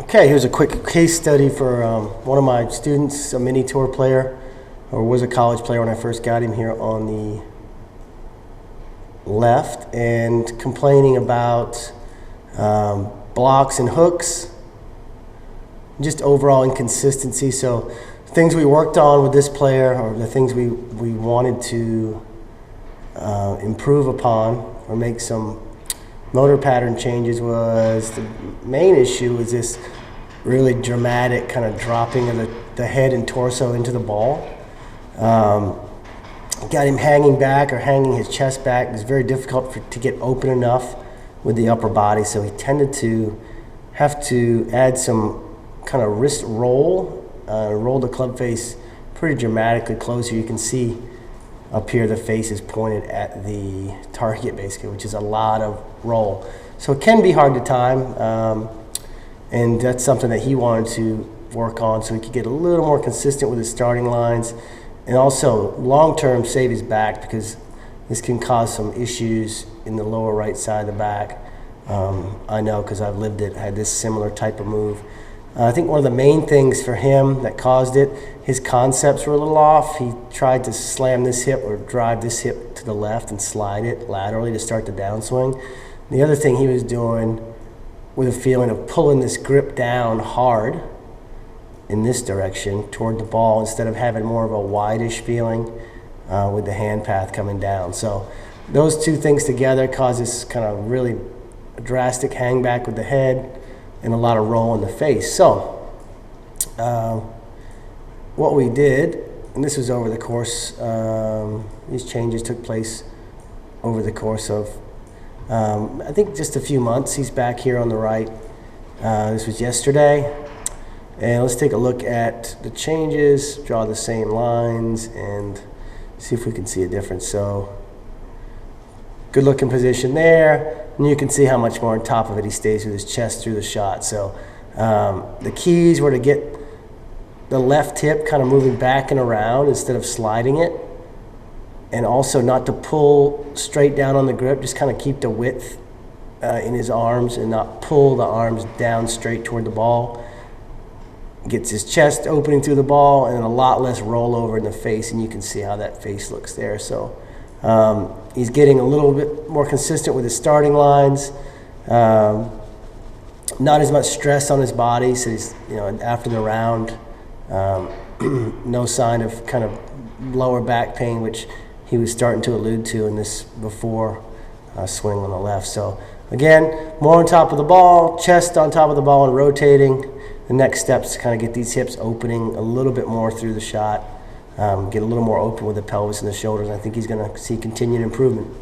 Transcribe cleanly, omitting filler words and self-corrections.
Okay, here's a quick case study for one of my students, a mini tour player, or was a college player when I first got him here on the left, and complaining about blocks and hooks, just overall inconsistency. So things we worked on with this player, or the things we wanted to improve upon or make some motor pattern changes, was the main issue was this really dramatic kind of dropping of the head and torso into the ball. Got him hanging back, or hanging his chest back. It was very difficult to get open enough with the upper body, so he tended to have to add some kind of wrist roll, roll the club face pretty dramatically closer. You can see up here the face is pointed at the target basically, which is a lot of roll. So it can be hard to time, and that's something that he wanted to work on so he could get a little more consistent with his starting lines, and also long-term save his back, because this can cause some issues in the lower right side of the back. I know because I've lived it, had this similar type of move. I think one of the main things for him that caused it, his concepts were a little off. He tried to slam this hip or drive this hip to the left and slide it laterally to start the downswing. The other thing he was doing with a feeling of pulling this grip down hard in this direction toward the ball, instead of having more of a wide-ish feeling with the hand path coming down. So those two things together cause this kind of really drastic hang back with the head and a lot of roll in the face. So what we did, and this was over the course, these changes took place over the course of I think just a few months. He's back here on the right. This was yesterday, and let's take a look at the changes, draw the same lines, and see if we can see a difference. So good looking position there, and you can see how much more on top of it he stays with his chest through the shot. So the keys were to get the left hip kind of moving back and around instead of sliding it, and also not to pull straight down on the grip, just kind of keep the width in his arms and not pull the arms down straight toward the ball. Gets his chest opening through the ball, and a lot less rollover in the face, and you can see how that face looks there. So he's getting a little bit more consistent with his starting lines. Not as much stress on his body, so he's, after the round, no sign of kind of lower back pain, which he was starting to allude to in this before swing on the left. So again, more on top of the ball, chest on top of the ball and rotating. The next step is to kind of get these hips opening a little bit more through the shot, get a little more open with the pelvis and the shoulders. I think he's going to see continued improvement.